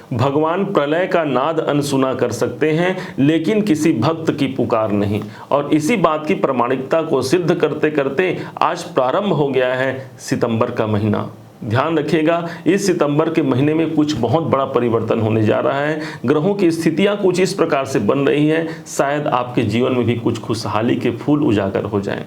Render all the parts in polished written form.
भगवान प्रलय का नाद अनसुना कर सकते हैं, लेकिन किसी भक्त की पुकार नहीं। और इसी बात की प्रामाणिकता को सिद्ध करते करते आज प्रारंभ हो गया है सितंबर का महीना। ध्यान रखिएगा, इस सितंबर के महीने में कुछ बहुत बड़ा परिवर्तन होने जा रहा है। ग्रहों की स्थितियां कुछ इस प्रकार से बन रही हैं, शायद आपके जीवन में भी कुछ खुशहाली के फूल उजागर हो जाएं।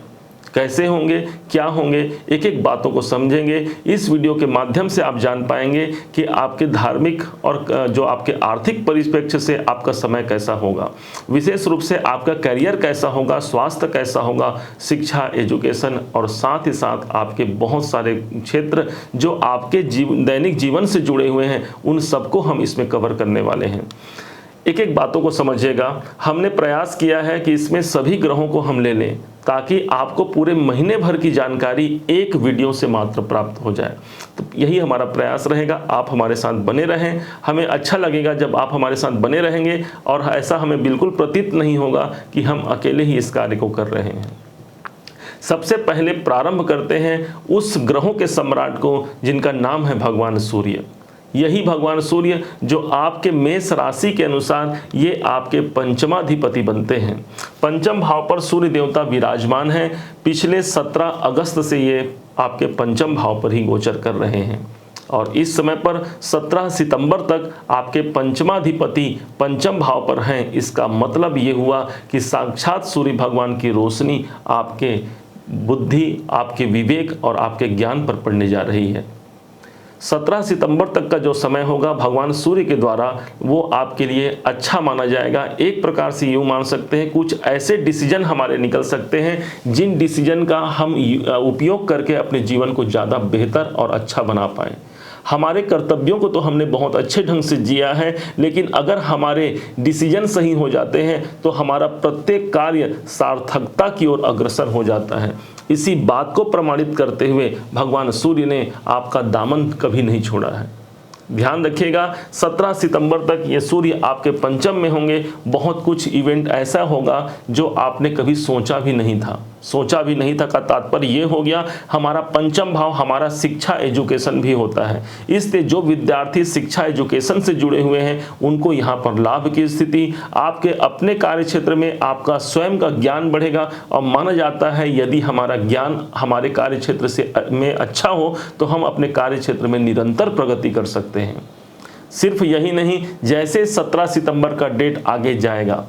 कैसे होंगे, क्या होंगे, एक एक बातों को समझेंगे। इस वीडियो के माध्यम से आप जान पाएंगे कि आपके धार्मिक और जो आपके आर्थिक परिप्रेक्ष्य से आपका समय कैसा होगा, विशेष रूप से आपका करियर कैसा होगा, स्वास्थ्य कैसा होगा, शिक्षा, एजुकेशन और साथ ही साथ आपके बहुत सारे क्षेत्र जो आपके दैनिक जीवन से जुड़े हुए हैं, उन सबको हम इसमें कवर करने वाले हैं। एक एक बातों को समझिएगा। हमने प्रयास किया है कि इसमें सभी ग्रहों को हम ले लें ताकि आपको पूरे महीने भर की जानकारी एक वीडियो से मात्र प्राप्त हो जाए। तो यही हमारा प्रयास रहेगा, आप हमारे साथ बने रहें। हमें अच्छा लगेगा जब आप हमारे साथ बने रहेंगे और ऐसा हमें बिल्कुल प्रतीत नहीं होगा कि हम अकेले ही इस कार्य को कर रहे हैं। सबसे पहले प्रारंभ करते हैं उस ग्रहों के सम्राट को जिनका नाम है भगवान सूर्य। यही भगवान सूर्य जो आपके मेष राशि के अनुसार ये आपके पंचमाधिपति बनते हैं। पंचम भाव पर सूर्य देवता विराजमान हैं। पिछले 17 अगस्त से ये आपके पंचम भाव पर ही गोचर कर रहे हैं और इस समय पर 17 सितंबर तक आपके पंचमाधिपति पंचम भाव पर हैं। इसका मतलब ये हुआ कि साक्षात सूर्य भगवान की रोशनी आपके बुद्धि, आपके विवेक और आपके ज्ञान पर पड़ने जा रही है। 17 सितंबर तक का जो समय होगा भगवान सूर्य के द्वारा, वो आपके लिए अच्छा माना जाएगा। एक प्रकार से यूँ मान सकते हैं कुछ ऐसे डिसीजन हमारे निकल सकते हैं जिन डिसीजन का हम उपयोग करके अपने जीवन को ज़्यादा बेहतर और अच्छा बना पाएँ। हमारे कर्तव्यों को तो हमने बहुत अच्छे ढंग से जिया है, लेकिन अगर हमारे डिसीजन सही हो जाते हैं तो हमारा प्रत्येक कार्य सार्थकता की ओर अग्रसर हो जाता है। इसी बात को प्रमाणित करते हुए भगवान सूर्य ने आपका दामन कभी नहीं छोड़ा है। ध्यान रखिएगा, 17 सितंबर तक ये सूर्य आपके पंचम में होंगे। बहुत कुछ इवेंट ऐसा होगा जो आपने कभी सोचा भी नहीं था। सोचा भी नहीं था का तात्पर्य ये हो गया, हमारा पंचम भाव हमारा शिक्षा एजुकेशन भी होता है। इसलिए जो विद्यार्थी शिक्षा एजुकेशन से जुड़े हुए हैं उनको यहाँ पर लाभ की स्थिति, आपके अपने कार्य क्षेत्र में आपका स्वयं का ज्ञान बढ़ेगा। और माना जाता है यदि हमारा ज्ञान हमारे कार्य क्षेत्र से में अच्छा हो तो हम अपने कार्य क्षेत्र में निरंतर प्रगति कर सकते हैं। सिर्फ यही नहीं, जैसे 17 सितंबर का डेट आगे जाएगा,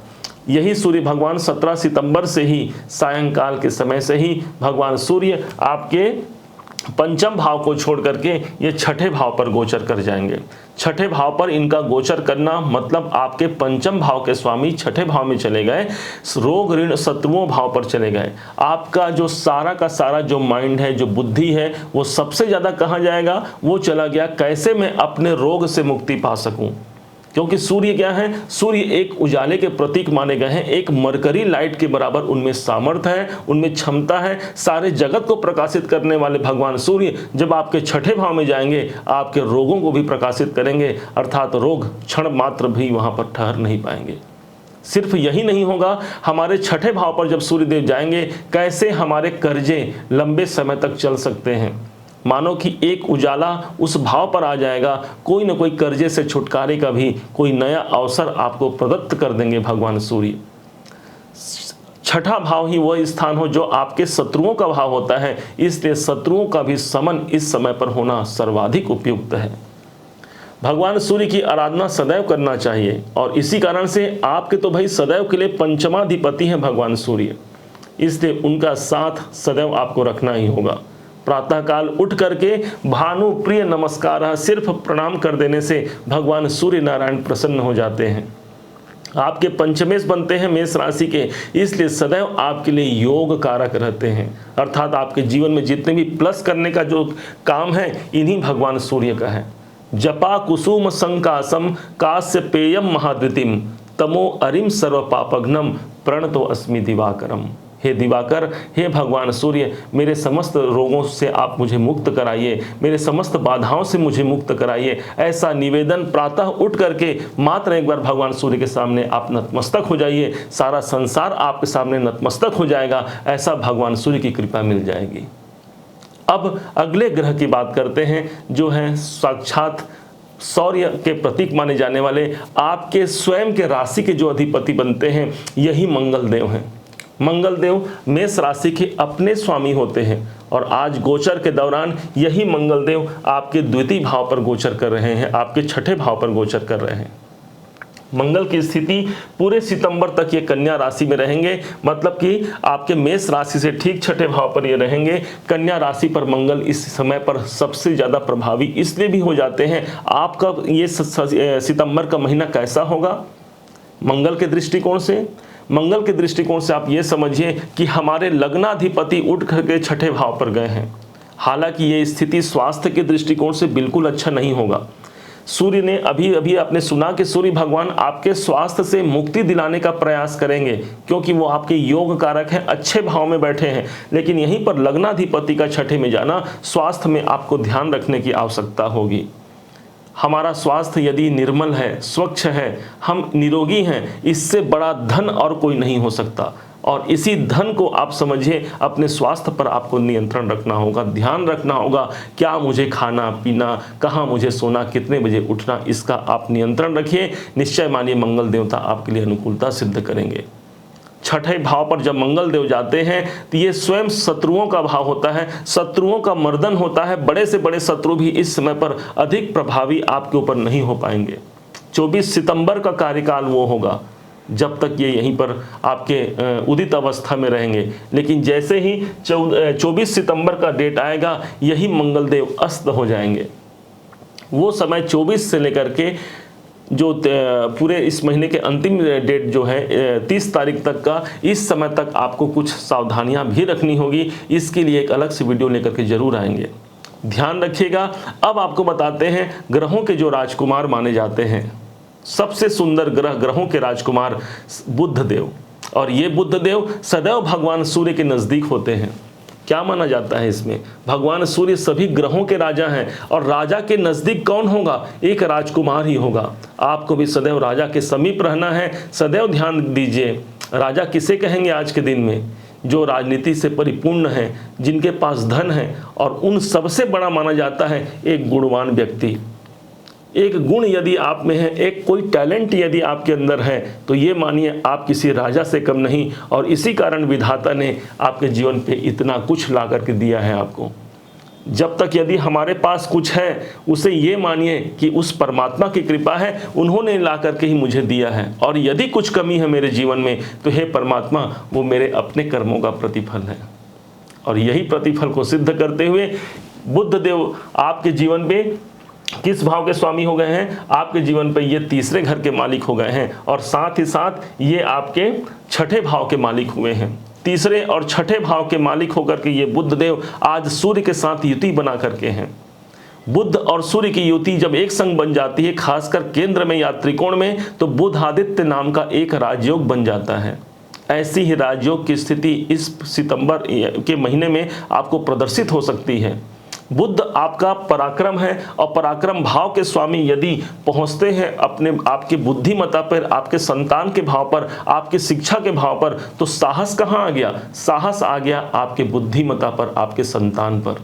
यही सूर्य भगवान 17 सितंबर से ही सायंकाल के समय से ही भगवान सूर्य आपके पंचम भाव को छोड़ करके ये छठे भाव पर गोचर कर जाएंगे। छठे भाव पर इनका गोचर करना मतलब आपके पंचम भाव के स्वामी छठे भाव में चले गए, रोग ऋण शत्रुओं भाव पर चले गए। आपका जो सारा का सारा जो माइंड है, जो बुद्धि है, वो सबसे ज़्यादा कहाँ जाएगा, वो चला गया कैसे मैं अपने रोग से मुक्ति पा सकूँ। क्योंकि सूर्य क्या है, सूर्य एक उजाले के प्रतीक माने गए हैं। एक मरकरी लाइट के बराबर उनमें सामर्थ्य है, उनमें क्षमता है। सारे जगत को प्रकाशित करने वाले भगवान सूर्य जब आपके छठे भाव में जाएंगे आपके रोगों को भी प्रकाशित करेंगे, अर्थात रोग क्षण मात्र भी वहां पर ठहर नहीं पाएंगे। सिर्फ यही नहीं होगा, हमारे छठे भाव पर जब सूर्यदेव जाएंगे कैसे हमारे कर्जे लंबे समय तक चल सकते हैं। मानो कि एक उजाला उस भाव पर आ जाएगा, कोई न कोई कर्जे से छुटकारे का भी कोई नया अवसर आपको प्रदत्त कर देंगे भगवान सूर्य। छठा भाव ही वह स्थान हो जो आपके शत्रुओं का भाव होता है, इसलिए शत्रुओं का भी समन इस समय पर होना सर्वाधिक उपयुक्त है। भगवान सूर्य की आराधना सदैव करना चाहिए और इसी कारण से आपके तो भाई सदैव के लिए पंचमाधिपति हैं भगवान सूर्य, इसलिए उनका साथ सदैव आपको रखना ही होगा। प्रातःकाल उठ करके भानु प्रिय नमस्कार, सिर्फ प्रणाम कर देने से भगवान सूर्य नारायण प्रसन्न हो जाते हैं। आपके पंचमेश बनते हैं मेष राशि के, इसलिए सदैव आपके लिए योग कारक रहते हैं। अर्थात आपके जीवन में जितने भी प्लस करने का जो काम है इन्हीं भगवान सूर्य का है। जपा कुसुम संकासम कास्य पेयम महाद्युतिम तमो अरिम सर्व पापघ्नम प्रणतो अस्मि दिवाकरम। हे दिवाकर, हे भगवान सूर्य, मेरे समस्त रोगों से आप मुझे मुक्त कराइए, मेरे समस्त बाधाओं से मुझे मुक्त कराइए। ऐसा निवेदन प्रातः उठ करके मात्र एक बार भगवान सूर्य के सामने आप नतमस्तक हो जाइए, सारा संसार आपके सामने नतमस्तक हो जाएगा। ऐसा भगवान सूर्य की कृपा मिल जाएगी। अब अगले ग्रह की बात करते हैं जो है साक्षात शौर्य के प्रतीक माने जाने वाले आपके स्वयं के राशि के जो अधिपति बनते हैं यही मंगल देव हैं। मंगल देव मेष राशि के अपने स्वामी होते हैं और आज गोचर के दौरान यही मंगल देव आपके द्वितीय भाव पर गोचर कर रहे हैं, आपके छठे भाव पर गोचर कर रहे हैं। मंगल की स्थिति पूरे सितंबर तक ये कन्या राशि में रहेंगे, मतलब कि आपके मेष राशि से ठीक छठे भाव पर ये रहेंगे। कन्या राशि पर मंगल इस समय पर सबसे ज़्यादा प्रभावी इसलिए भी हो जाते हैं। आपका ये सितंबर का महीना कैसा होगा मंगल के दृष्टिकोण से? मंगल के दृष्टिकोण से आप ये समझिए कि हमारे लग्नाधिपति उठ करके छठे भाव पर गए हैं। हालांकि ये स्थिति स्वास्थ्य के दृष्टिकोण से बिल्कुल अच्छा नहीं होगा। सूर्य ने अभी आपने सुना कि सूर्य भगवान आपके स्वास्थ्य से मुक्ति दिलाने का प्रयास करेंगे, क्योंकि वो आपके योग कारक हैं, अच्छे भाव में बैठे हैं। लेकिन यहीं पर लग्नाधिपति का छठे में जाना, स्वास्थ्य में आपको ध्यान रखने की आवश्यकता होगी। हमारा स्वास्थ्य यदि निर्मल है, स्वच्छ है, हम निरोगी हैं, इससे बड़ा धन और कोई नहीं हो सकता। और इसी धन को आप समझिए, अपने स्वास्थ्य पर आपको नियंत्रण रखना होगा, ध्यान रखना होगा। क्या मुझे खाना पीना, कहाँ मुझे सोना, कितने बजे उठना, इसका आप नियंत्रण रखिए। निश्चय मानिए मंगल देवता आपके लिए अनुकूलता सिद्ध करेंगे। छठे भाव पर जब मंगल देव जाते हैं तो ये स्वयं शत्रुओं का भाव होता है, शत्रुओं का मर्दन होता है। बड़े से बड़े शत्रु भी इस समय पर अधिक प्रभावी आपके ऊपर नहीं हो पाएंगे। 24 सितंबर का कार्यकाल वो होगा जब तक ये यहीं पर आपके उदित अवस्था में रहेंगे। लेकिन जैसे ही 24 सितंबर का डेट आएगा, यही मंगल देव अस्त हो जाएंगे। वो समय 24 से लेकर के जो पूरे इस महीने के अंतिम डेट जो है 30 तारीख तक का, इस समय तक आपको कुछ सावधानियां भी रखनी होगी। इसके लिए एक अलग से वीडियो लेकर के जरूर आएंगे, ध्यान रखिएगा। अब आपको बताते हैं ग्रहों के जो राजकुमार माने जाते हैं, सबसे सुंदर ग्रहों के राजकुमार बुध देव। और ये बुध देव सदैव भगवान सूर्य के नज़दीक होते हैं। क्या माना जाता है इसमें? भगवान सूर्य सभी ग्रहों के राजा हैं और राजा के नज़दीक कौन होगा? एक राजकुमार ही होगा। आपको भी सदैव राजा के समीप रहना है, सदैव ध्यान दीजिए। राजा किसे कहेंगे आज के दिन में? जो राजनीति से परिपूर्ण है, जिनके पास धन है, और उन सबसे बड़ा माना जाता है एक गुणवान व्यक्ति। एक गुण यदि आप में है, एक कोई टैलेंट यदि आपके अंदर है, तो ये मानिए आप किसी राजा से कम नहीं। और इसी कारण विधाता ने आपके जीवन पे इतना कुछ ला करके दिया है आपको। जब तक यदि हमारे पास कुछ है, उसे ये मानिए कि उस परमात्मा की कृपा है, उन्होंने ला करके ही मुझे दिया है। और यदि कुछ कमी है मेरे जीवन में, तो हे परमात्मा, वो मेरे अपने कर्मों का प्रतिफल है। और यही प्रतिफल को सिद्ध करते हुए बुध देव आपके जीवन में किस भाव के स्वामी हो गए हैं? आपके जीवन पे ये तीसरे घर के मालिक हो गए हैं, और साथ ही साथ ये आपके छठे भाव के मालिक हुए हैं। तीसरे और छठे भाव के मालिक होकर के ये बुध देव आज सूर्य के साथ युति बना करके हैं। बुध और सूर्य की युति जब एक संग बन जाती है, खासकर केंद्र में या त्रिकोण में, तो बुध आदित्य नाम का एक राजयोग बन जाता है। ऐसी ही राजयोग की स्थिति इस सितंबर के महीने में आपको प्रदर्शित हो सकती है। बुध आपका पराक्रम है, और पराक्रम भाव के स्वामी यदि पहुंचते हैं अपने आपकी बुद्धिमत्ता पर, आपके संतान के भाव पर, आपकी शिक्षा के भाव पर, तो साहस कहाँ आ गया? साहस आ गया आपके बुद्धिमत्ता पर, आपके संतान पर।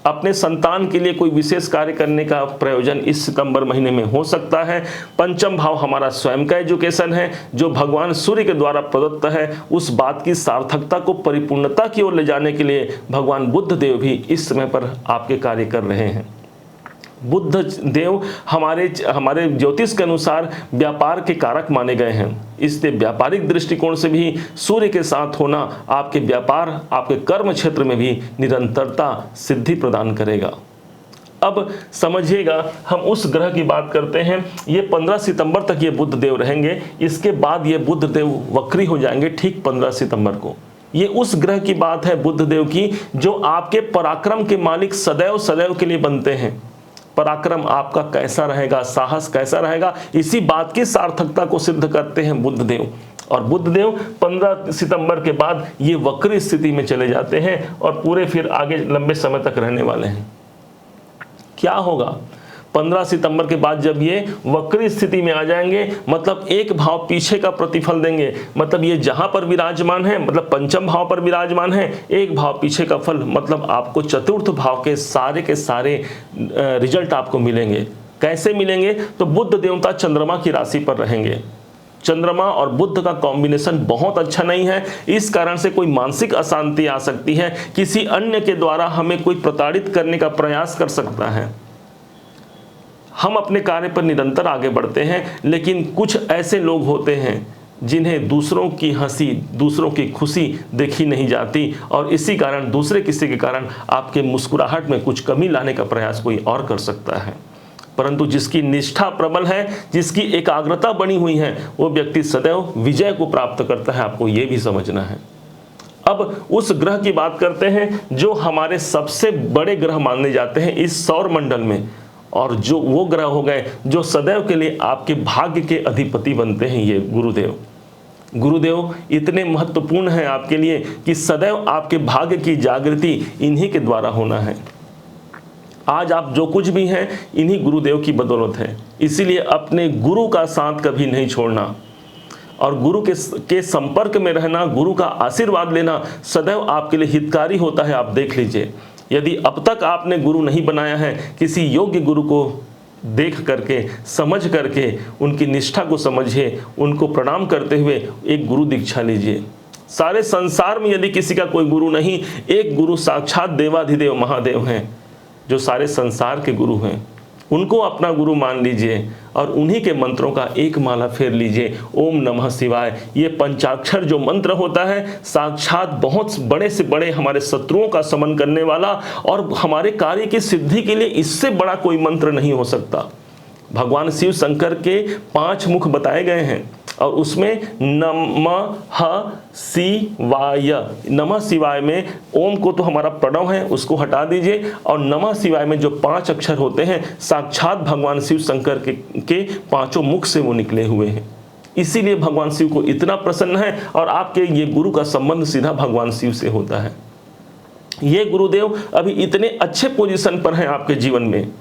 अपने संतान के लिए कोई विशेष कार्य करने का प्रयोजन इस सितंबर महीने में हो सकता है। पंचम भाव हमारा स्वयं का एजुकेशन है, जो भगवान सूर्य के द्वारा प्रदत्त है। उस बात की सार्थकता को परिपूर्णता की ओर ले जाने के लिए भगवान बुध देव भी इस समय पर आपके कार्य कर रहे हैं। बुध देव हमारे ज्योतिष के अनुसार व्यापार के कारक माने गए हैं, इसलिए व्यापारिक दृष्टिकोण से भी सूर्य के साथ होना आपके व्यापार, आपके कर्म क्षेत्र में भी निरंतरता सिद्धि प्रदान करेगा। अब समझिएगा, हम उस ग्रह की बात करते हैं। ये 15 सितंबर तक ये बुध देव रहेंगे। इसके बाद ये बुध देव वक्री हो जाएंगे ठीक 15 सितंबर को। ये उस ग्रह की बात है बुध देव की, जो आपके पराक्रम के मालिक सदैव सदैव के लिए बनते हैं। पराक्रम आपका कैसा रहेगा, साहस कैसा रहेगा, इसी बात की सार्थकता को सिद्ध करते हैं बुध देव। और बुध देव 15 सितंबर के बाद ये वक्री स्थिति में चले जाते हैं और पूरे फिर आगे लंबे समय तक रहने वाले हैं। क्या होगा 15 सितंबर के बाद जब ये वक्री स्थिति में आ जाएंगे? मतलब एक भाव पीछे का प्रतिफल देंगे। मतलब ये जहां पर विराजमान है, मतलब पंचम भाव पर विराजमान है, एक भाव पीछे का फल, मतलब आपको चतुर्थ भाव के सारे रिजल्ट आपको मिलेंगे। कैसे मिलेंगे? तो बुध देवता चंद्रमा की राशि पर रहेंगे। चंद्रमा और बुध का कॉम्बिनेशन बहुत अच्छा नहीं है, इस कारण से कोई मानसिक अशांति आ सकती है, किसी अन्य के द्वारा हमें कोई प्रताड़ित करने का प्रयास कर सकता है। हम अपने कार्य पर निरंतर आगे बढ़ते हैं, लेकिन कुछ ऐसे लोग होते हैं जिन्हें दूसरों की हंसी, दूसरों की खुशी देखी नहीं जाती, और इसी कारण दूसरे किसी के कारण आपके मुस्कुराहट में कुछ कमी लाने का प्रयास कोई और कर सकता है। परंतु जिसकी निष्ठा प्रबल है, जिसकी एकाग्रता बनी हुई है, वो व्यक्ति सदैव विजय को प्राप्त करता है। आपको ये भी समझना है। अब उस ग्रह की बात करते हैं जो हमारे सबसे बड़े ग्रह माने जाते हैं इस सौर मंडल में, और जो वो ग्रह हो गए जो सदैव के लिए आपके भाग्य के अधिपति बनते हैं, ये गुरुदेव। गुरुदेव इतने महत्वपूर्ण हैं आपके लिए कि सदैव आपके भाग्य की जागृति इन्हीं के द्वारा होना है। आज आप जो कुछ भी हैं इन्हीं गुरुदेव की बदौलत है। इसीलिए अपने गुरु का साथ कभी नहीं छोड़ना, और गुरु के संपर्क में रहना, गुरु का आशीर्वाद लेना सदैव आपके लिए हितकारी होता है। आप देख लीजिए, यदि अब तक आपने गुरु नहीं बनाया है, किसी योग्य गुरु को देख करके, समझ करके, उनकी निष्ठा को समझिए, उनको प्रणाम करते हुए एक गुरु दीक्षा लीजिए। सारे संसार में यदि किसी का कोई गुरु नहीं, एक गुरु साक्षात देवाधिदेव महादेव हैं, जो सारे संसार के गुरु हैं। उनको अपना गुरु मान लीजिए और उन्हीं के मंत्रों का एक माला फेर लीजिए। ओम नमः शिवाय, ये पंचाक्षर जो मंत्र होता है, साक्षात बहुत बड़े से बड़े हमारे शत्रुओं का समन करने वाला, और हमारे कार्य की सिद्धि के लिए इससे बड़ा कोई मंत्र नहीं हो सकता। भगवान शिव शंकर के 5 मुख बताए गए हैं, और उसमें नमः शिवाय, नमः शिवाय में ओम को तो हमारा प्रणव है, उसको हटा दीजिए, और नमः शिवाय में जो 5 अक्षर होते हैं, साक्षात भगवान शिव शंकर के 5 मुख से वो निकले हुए हैं। इसीलिए भगवान शिव को इतना प्रसन्न है, और आपके ये गुरु का संबंध सीधा भगवान शिव से होता है। ये गुरुदेव अभी इतने अच्छे पोजीशन पर हैं आपके जीवन में।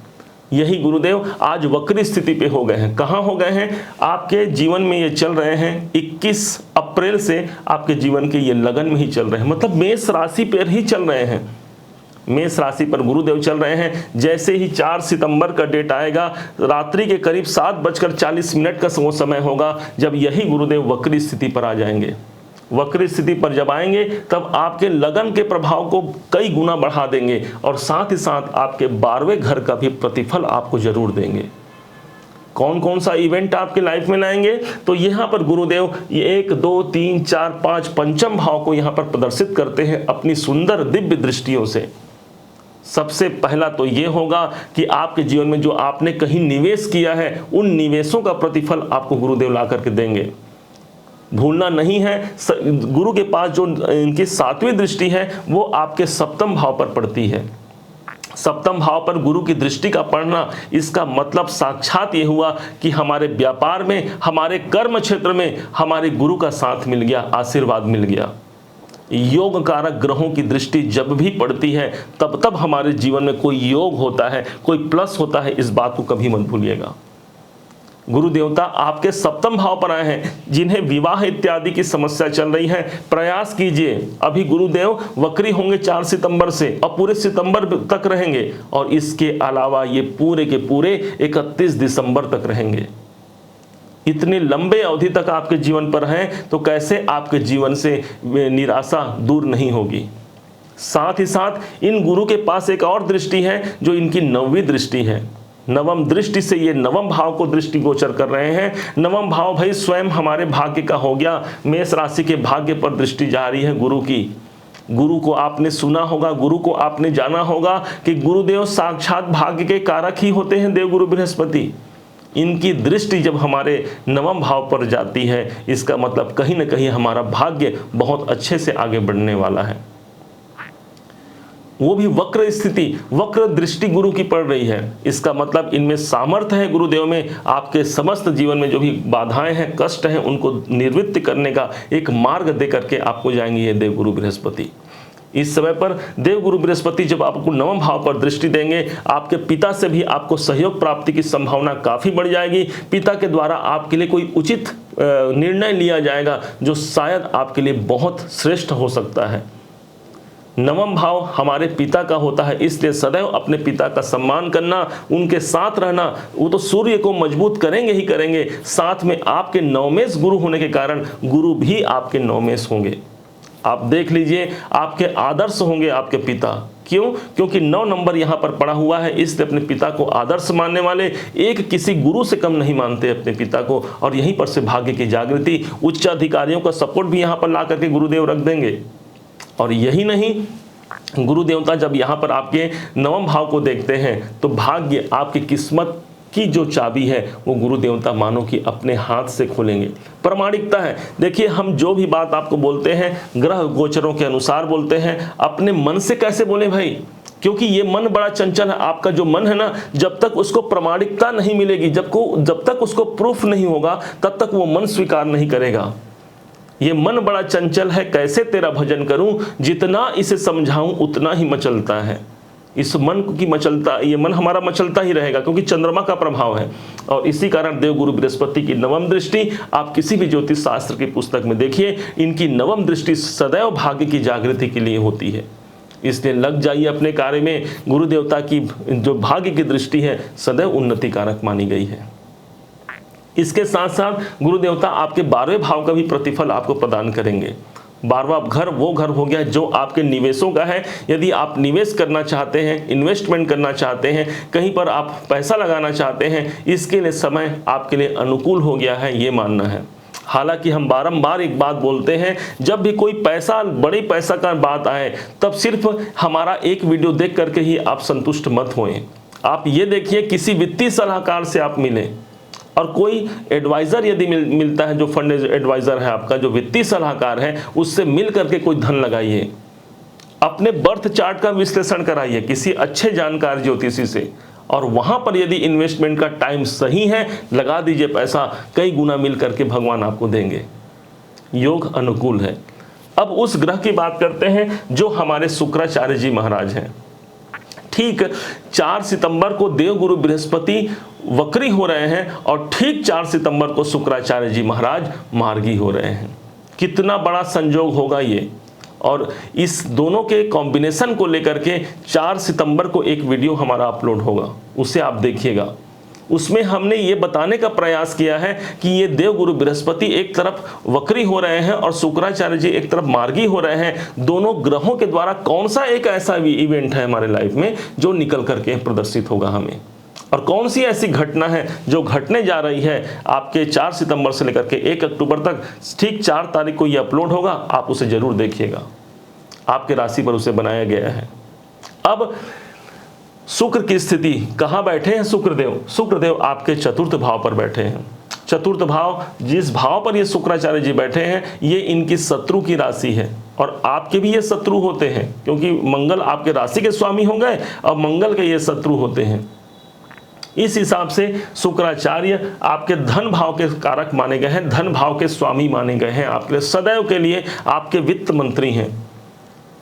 यही गुरुदेव आज वक्री स्थिति पे हो गए हैं। कहाँ हो गए हैं? आपके जीवन में ये चल रहे हैं 21 अप्रैल से आपके जीवन के ये लगन में ही चल रहे हैं, मतलब मेष राशि पर ही चल रहे हैं। मेष राशि पर गुरुदेव चल रहे हैं। जैसे ही 4 सितंबर का डेट आएगा, रात्रि के करीब 7:40 का वो समय होगा जब यही गुरुदेव वक्री स्थिति पर आ जाएंगे। वक्री स्थिति पर जब आएंगे तब आपके लगन के प्रभाव को कई गुना बढ़ा देंगे, और साथ ही साथ आपके 12वें घर का भी प्रतिफल आपको जरूर देंगे। कौन कौन सा इवेंट आपके लाइफ में लाएंगे? तो यहाँ पर गुरुदेव 1 2 3 4 5 पंचम भाव को यहाँ पर प्रदर्शित करते हैं अपनी सुंदर दिव्य दृष्टियों से। सबसे पहला तो ये होगा कि आपके जीवन में जो आपने कहीं निवेश किया है, उन निवेशों का प्रतिफल आपको गुरुदेव ला करके देंगे। भूलना नहीं है, गुरु के पास जो इनकी 7वीं दृष्टि है वो आपके 7वें भाव पर पड़ती है। 7वें भाव पर गुरु की दृष्टि का पड़ना, इसका मतलब साक्षात ये हुआ कि हमारे व्यापार में, हमारे कर्म क्षेत्र में हमारे गुरु का साथ मिल गया, आशीर्वाद मिल गया। योग कारक ग्रहों की दृष्टि जब भी पड़ती है तब तब हमारे जीवन में कोई योग होता है, कोई प्लस होता है। इस बात को कभी मत भूलिएगा। गुरु देवता आपके 7वें भाव पर आए हैं। जिन्हें विवाह इत्यादि की समस्या चल रही है, प्रयास कीजिए। अभी गुरुदेव वक्री होंगे 4 सितंबर से और पूरे सितंबर तक रहेंगे, और इसके अलावा ये पूरे के पूरे 31 दिसंबर तक रहेंगे। इतने लंबे अवधि तक आपके जीवन पर हैं, तो कैसे आपके जीवन से निराशा दूर नहीं होगी। साथ ही साथ इन गुरु के पास एक और दृष्टि है जो इनकी 9वीं दृष्टि है। 9वीं दृष्टि से ये 9वें भाव को दृष्टि गोचर कर रहे हैं। 9वां भाव भाई स्वयं हमारे भाग्य का हो गया। मेष राशि के भाग्य पर दृष्टि जा रही है गुरु की। गुरु को आपने सुना होगा, गुरु को आपने जाना होगा कि गुरुदेव साक्षात भाग्य के कारक ही होते हैं, देवगुरु बृहस्पति। इनकी दृष्टि जब हमारे 9वें भाव पर जाती है, इसका मतलब कहीं ना कहीं हमारा भाग्य बहुत अच्छे से आगे बढ़ने वाला है। वो भी वक्र स्थिति, वक्र दृष्टि गुरु की पड़ रही है। इसका मतलब इनमें सामर्थ्य है गुरुदेव में, आपके समस्त जीवन में जो भी बाधाएं हैं, कष्ट हैं, उनको निवृत्त करने का एक मार्ग दे करके आपको जाएंगे ये देवगुरु बृहस्पति। इस समय पर देवगुरु बृहस्पति जब आपको 9वें भाव पर दृष्टि देंगे, आपके पिता से भी आपको सहयोग प्राप्ति की संभावना काफी बढ़ जाएगी। पिता के द्वारा आपके लिए कोई उचित निर्णय लिया जाएगा जो शायद आपके लिए बहुत श्रेष्ठ हो सकता है। नवम भाव हमारे पिता का होता है, इसलिए सदैव अपने पिता का सम्मान करना, उनके साथ रहना। वो तो सूर्य को मजबूत करेंगे ही करेंगे, साथ में आपके नवमेश गुरु होने के कारण गुरु भी आपके नवमेश होंगे। आप देख लीजिए, आपके आदर्श होंगे आपके पिता। क्यों? क्योंकि 9 नंबर यहाँ पर पड़ा हुआ है, इसलिए अपने पिता को आदर्श मानने वाले एक किसी गुरु से कम नहीं मानते अपने पिता को। और यहीं पर से भाग्य की जागृति, उच्च अधिकारियों का सपोर्ट भी यहाँ पर ला करके गुरुदेव रख देंगे। और यही नहीं, गुरु देवता जब यहाँ पर आपके नवम भाव को देखते हैं तो भाग्य, आपकी किस्मत की जो चाबी है वो गुरु देवता मानो कि अपने हाथ से खोलेंगे। प्रामाणिकता है। देखिए, हम जो भी बात आपको बोलते हैं ग्रह गोचरों के अनुसार बोलते हैं, अपने मन से कैसे बोले भाई, क्योंकि ये मन बड़ा चंचल है। आपका जो मन है ना, जब तक उसको प्रामाणिकता नहीं मिलेगी, जब तक उसको प्रूफ नहीं होगा, तब तक वो मन स्वीकार नहीं करेगा। ये मन बड़ा चंचल है, कैसे तेरा भजन करूं, जितना इसे समझाऊं उतना ही मचलता है। इस मन की मचलता, ये मन हमारा मचलता ही रहेगा, क्योंकि चंद्रमा का प्रभाव है। और इसी कारण देवगुरु बृहस्पति की नवम दृष्टि, आप किसी भी ज्योतिष शास्त्र की पुस्तक में देखिए, इनकी नवम दृष्टि सदैव भाग्य की जागृति के लिए होती है। इसलिए लग जाइए अपने कार्य में। गुरु देवता की जो भाग्य की दृष्टि है सदैव उन्नति कारक मानी गई है। इसके साथ साथ गुरु देवता आपके 12वें भाव का भी प्रतिफल आपको प्रदान करेंगे। 12वां घर वो घर हो गया जो आपके निवेशों का है। यदि आप निवेश करना चाहते हैं, इन्वेस्टमेंट करना चाहते हैं, कहीं पर आप पैसा लगाना चाहते हैं, इसके लिए समय आपके लिए अनुकूल हो गया है, ये मानना है। हालांकि हम बारंबार एक बात बोलते हैं, जब भी कोई पैसा, बड़े पैसा का बात आए, तब सिर्फ हमारा एक वीडियो देख करके ही आप संतुष्ट मत होएं। आप ये देखिए, किसी वित्तीय सलाहकार से आप मिलें, और कोई एडवाइज़र यदि मिलता है, जो फंड एडवाइज़र है आपका, जो वित्तीय सलाहकार है, उससे मिल करके कोई धन लगाइए। अपने बर्थ चार्ट का विश्लेषण कराइए किसी अच्छे जानकार ज्योतिषी से, और वहाँ पर यदि इन्वेस्टमेंट का टाइम सही है, लगा दीजिए पैसा, कई गुना मिल करके भगवान आपको देंगे। योग अनुकूल है। अब उस ग्रह की बात करते हैं जो हमारे शुक्राचार्य जी महाराज हैं। ठीक 4 सितंबर को देवगुरु बृहस्पति वक्री हो रहे हैं, और ठीक 4 सितंबर को शुक्राचार्य जी महाराज मार्गी हो रहे हैं। कितना बड़ा संयोग होगा ये। और इस दोनों के कॉम्बिनेशन को लेकर के 4 सितंबर को एक वीडियो हमारा अपलोड होगा, उसे आप देखिएगा। उसमें हमने ये बताने का प्रयास किया है कि ये देवगुरु बृहस्पति एक तरफ वक्री हो रहे हैं और शुक्राचार्य जी एक तरफ मार्गी हो रहे हैं। दोनों ग्रहों के द्वारा कौन सा एक ऐसा इवेंट है हमारे लाइफ में जो निकल करके प्रदर्शित होगा हमें, और कौन सी ऐसी घटना है जो घटने जा रही है आपके 4 सितंबर से लेकर के 1 अक्टूबर तक। ठीक 4 तारीख को ये अपलोड होगा, आप उसे जरूर देखिएगा। आपके राशि पर उसे बनाया गया है। अब शुक्र की स्थिति, कहाँ बैठे हैं शुक्रदेव? शुक्रदेव आपके 4th भाव पर बैठे हैं। 4th भाव, जिस भाव पर ये शुक्राचार्य जी बैठे हैं, ये इनकी शत्रु की राशि है, और आपके भी ये शत्रु होते हैं, क्योंकि मंगल आपके राशि के स्वामी हो गए और मंगल के ये शत्रु होते हैं। इस हिसाब से शुक्राचार्य आपके धन भाव के कारक माने गए हैं, धन भाव के स्वामी माने गए हैं। आपके लिए सदैव के लिए आपके वित्त मंत्री हैं।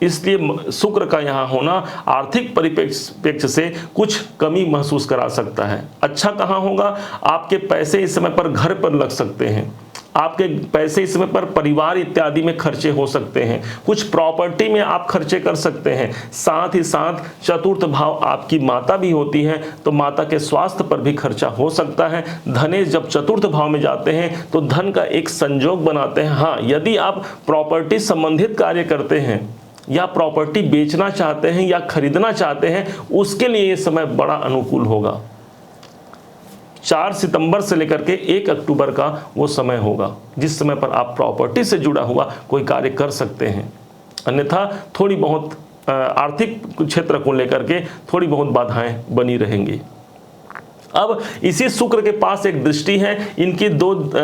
इसलिए शुक्र का यहाँ होना आर्थिक परिप्रेक्ष्य से कुछ कमी महसूस करा सकता है। अच्छा कहाँ होगा? आपके पैसे इस समय पर घर पर लग सकते हैं, आपके पैसे इस समय पर परिवार इत्यादि में खर्चे हो सकते हैं, कुछ प्रॉपर्टी में आप खर्चे कर सकते हैं। साथ ही साथ 4th भाव आपकी माता भी होती है, तो माता के स्वास्थ्य पर भी खर्चा हो सकता है। धनेश जब 4th भाव में जाते हैं तो धन का एक संयोग बनाते हैं। हाँ, यदि आप प्रॉपर्टी संबंधित कार्य करते हैं या प्रॉपर्टी बेचना चाहते हैं या खरीदना चाहते हैं, उसके लिए ये समय बड़ा अनुकूल होगा। 4 सितंबर से लेकर के 1 अक्टूबर का वो समय होगा जिस समय पर आप प्रॉपर्टी से जुड़ा हुआ कोई कार्य कर सकते हैं। अन्यथा थोड़ी बहुत आर्थिक क्षेत्र को लेकर के थोड़ी बहुत बाधाएं बनी रहेंगी। अब इसी शुक्र के पास एक दृष्टि है, इनकी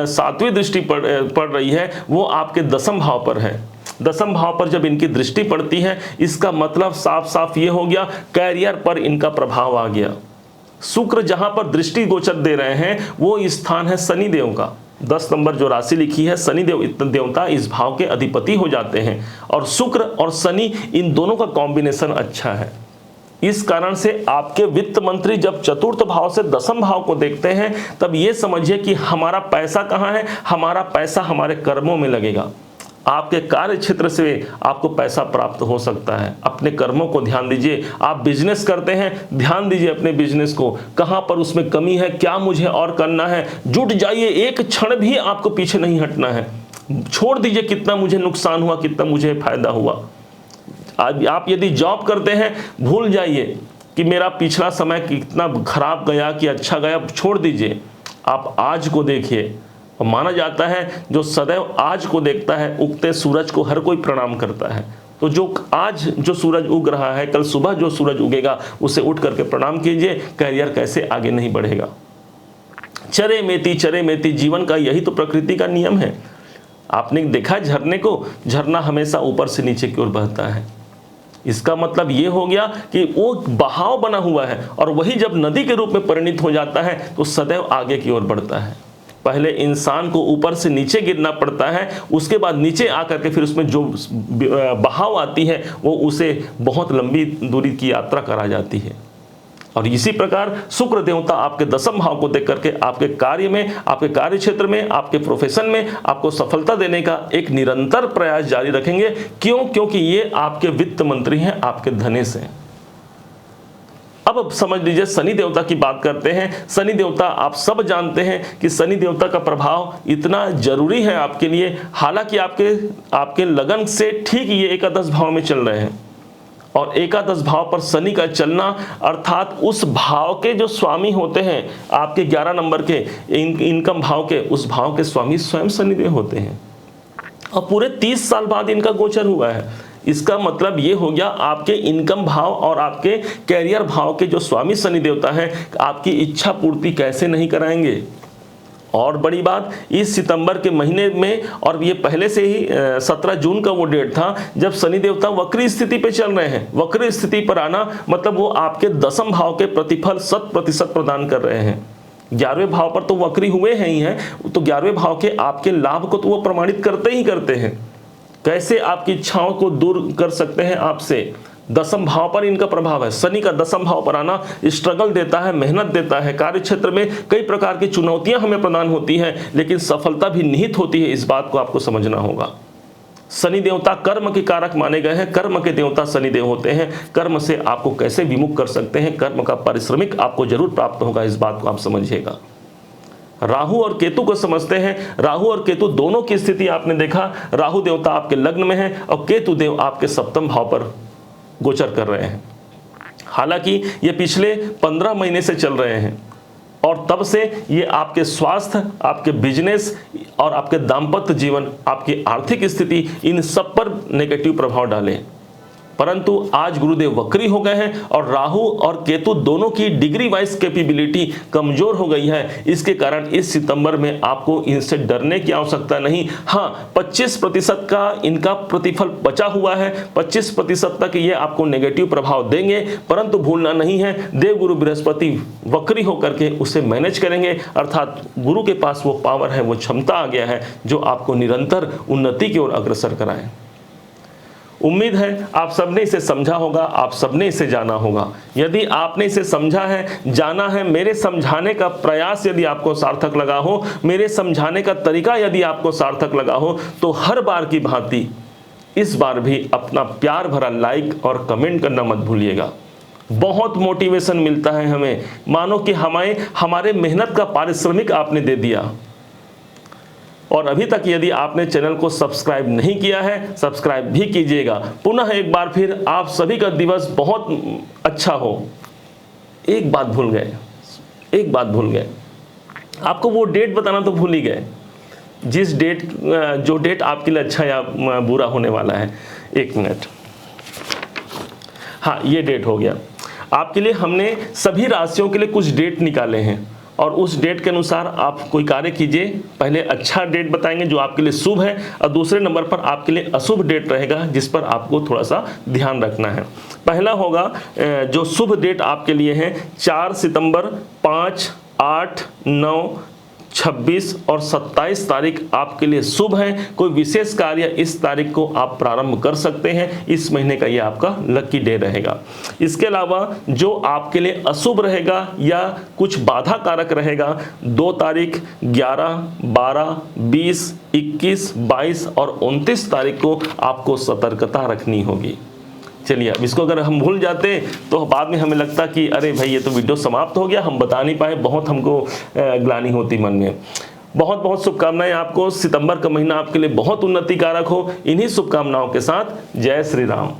7वीं दृष्टि पड़ रही है, वो आपके 10वें भाव पर है। 10वें भाव पर जब इनकी दृष्टि पड़ती है, इसका मतलब साफ साफ ये हो गया, कैरियर पर इनका प्रभाव आ गया। शुक्र जहां पर दृष्टि गोचर दे रहे हैं वो स्थान है शनिदेव का। 10 नंबर जो राशि लिखी है, शनिदेव देवता इस भाव के अधिपति हो जाते हैं, और शुक्र और शनि इन दोनों का कॉम्बिनेशन अच्छा है। इस कारण से आपके वित्त मंत्री जब 4th भाव से 10वें भाव को देखते हैं, तब ये समझिए कि हमारा पैसा कहाँ है? हमारा पैसा हमारे कर्मों में लगेगा। आपके कार्य क्षेत्र से आपको पैसा प्राप्त हो सकता है। अपने कर्मों को ध्यान दीजिए। आप बिजनेस करते हैं, ध्यान दीजिए अपने बिजनेस को, कहां पर उसमें कमी है, क्या मुझे और करना है। जुट जाइए, एक क्षण भी आपको पीछे नहीं हटना है। छोड़ दीजिए कितना मुझे नुकसान हुआ, कितना मुझे फायदा हुआ। आप यदि जॉब करते हैं, भूल जाइए कि मेरा पिछला समय कितना खराब गया कि अच्छा गया, छोड़ दीजिए। आप आज को देखिए। और माना जाता है जो सदैव आज को देखता है, उगते सूरज को हर कोई प्रणाम करता है। तो जो आज जो सूरज उग रहा है, कल सुबह जो सूरज उगेगा उसे उठ करके प्रणाम कीजिए। करियर कैसे आगे नहीं बढ़ेगा। चरे मेती जीवन का यही तो प्रकृति का नियम है। आपने देखा झरने को, झरना हमेशा ऊपर से नीचे की ओर बहता है। इसका मतलब ये हो गया कि वो बहाव बना हुआ है, और वही जब नदी के रूप में परिणित हो जाता है तो सदैव आगे की ओर बढ़ता है। पहले इंसान को ऊपर से नीचे गिरना पड़ता है, उसके बाद नीचे आकर के फिर उसमें जो बहाव आती है वो उसे बहुत लंबी दूरी की यात्रा करा जाती है। और इसी प्रकार शुक्र देवता आपके दशम भाव को देख करके आपके कार्य में, आपके कार्य क्षेत्र में, आपके प्रोफेशन में आपको सफलता देने का एक निरंतर प्रयास जारी रखेंगे। क्यों? क्योंकि ये आपके वित्त मंत्री हैं, आपके धनेश हैं। अब समझ लीजिए शनि देवता की बात करते हैं। शनि देवता आप सब जानते हैं कि शनि देवता का प्रभाव इतना जरूरी है आपके लिए। हालांकि आपके लगन से ठीक ये एकादश भाव में चल रहे हैं, और एकादश भाव पर शनि का चलना अर्थात उस भाव के जो स्वामी होते हैं, आपके 11 नंबर के इनकम भाव के, उस भाव के स्वामी स्वयं शनिदेव होते हैं। और पूरे 30 साल बाद इनका गोचर हुआ है। इसका मतलब ये हो गया आपके इनकम भाव और आपके कैरियर भाव के जो स्वामी शनि देवता हैं, आपकी इच्छा पूर्ति कैसे नहीं कराएंगे। और बड़ी बात, इस सितंबर के महीने में, और ये पहले से ही 17 जून का वो डेट था जब शनि देवता वक्री स्थिति पे चल रहे हैं। वक्री स्थिति पर आना मतलब वो आपके दशम भाव के प्रतिफल 100% प्रदान कर रहे हैं। 11वें भाव पर तो वक्री हुए हैं ही हैं, तो 11वें भाव के आपके लाभ को तो वो प्रमाणित करते ही करते हैं। कैसे आपकी इच्छाओं को दूर कर सकते हैं आपसे, दशम भाव पर इनका प्रभाव है। शनि का दशम भाव पर आना स्ट्रगल देता है, मेहनत देता है। कार्य क्षेत्र में कई प्रकार की चुनौतियां हमें प्रदान होती हैं, लेकिन सफलता भी निहित होती है। इस बात को आपको समझना होगा। शनि देवता कर्म के कारक माने गए हैं, कर्म के देवता शनिदेव होते हैं। कर्म से आपको कैसे विमुख कर सकते हैं, कर्म का पारिश्रमिक आपको जरूर प्राप्त होगा, इस बात को आप समझिएगा। राहु और केतु को समझते हैं। राहु और केतु दोनों की स्थिति आपने देखा, राहु देवता आपके लग्न में है और केतु देव आपके सप्तम भाव पर गोचर कर रहे हैं। हालांकि ये पिछले 15 महीने से चल रहे हैं, और तब से ये आपके स्वास्थ्य, आपके बिजनेस और आपके दाम्पत्य जीवन, आपकी आर्थिक स्थिति, इन सब पर नेगेटिव प्रभाव डाले। परंतु आज गुरुदेव वक्री हो गए हैं और राहु और केतु दोनों की डिग्री वाइज कैपेबिलिटी कमजोर हो गई है। इसके कारण इस सितंबर में आपको इनसे डरने की आवश्यकता नहीं। हाँ, 25% का इनका प्रतिफल बचा हुआ है, 25% तक ये आपको नेगेटिव प्रभाव देंगे, परंतु भूलना नहीं है देवगुरु बृहस्पति वक्री होकर के उसे मैनेज करेंगे। अर्थात गुरु के पास वो पावर है, वो क्षमता आ गया है जो आपको निरंतर उन्नति की ओर अग्रसर कराए। उम्मीद है आप सबने इसे समझा होगा, आप सबने इसे जाना होगा। यदि आपने इसे समझा है, जाना है, मेरे समझाने का प्रयास यदि आपको सार्थक लगा हो, मेरे समझाने का तरीका यदि आपको सार्थक लगा हो, तो हर बार की भांति इस बार भी अपना प्यार भरा लाइक और कमेंट करना मत भूलिएगा। बहुत मोटिवेशन मिलता है हमें, मानो कि हमारे मेहनत का पारिश्रमिक आपने दे दिया। और अभी तक यदि आपने चैनल को सब्सक्राइब नहीं किया है, सब्सक्राइब भी कीजिएगा। पुनः एक बार फिर आप सभी का दिवस बहुत अच्छा हो। एक बात भूल गए, आपको वो डेट बताना तो भूल ही गए, जो डेट आपके लिए अच्छा या बुरा होने वाला है। 1 मिनट, हाँ ये डेट हो गया आपके लिए। हमने सभी राशियों के लिए कुछ डेट निकाले हैं, और उस डेट के अनुसार आप कोई कार्य कीजिए। पहले अच्छा डेट बताएंगे जो आपके लिए शुभ है, और दूसरे नंबर पर आपके लिए अशुभ डेट रहेगा जिस पर आपको थोड़ा सा ध्यान रखना है। पहला होगा जो शुभ डेट आपके लिए है 4 सितंबर, 5, 8, 9, 26 और 27 तारीख आपके लिए शुभ है। कोई विशेष कार्य इस तारीख को आप प्रारंभ कर सकते हैं। इस महीने का ये आपका लकी डे रहेगा। इसके अलावा जो आपके लिए अशुभ रहेगा या कुछ बाधा कारक रहेगा, 2 तारीख, 11, 12, 20, 21, 22 और 29 तारीख को आपको सतर्कता रखनी होगी। चलिए, अब इसको अगर हम भूल जाते तो बाद में हमें लगता कि अरे भाई ये तो वीडियो समाप्त हो गया, हम बता नहीं पाए, बहुत हमको ग्लानि होती मन में। बहुत बहुत शुभकामनाएं आपको। सितंबर का महीना आपके लिए बहुत उन्नति कारक हो। इन्हीं शुभकामनाओं के साथ जय श्री राम।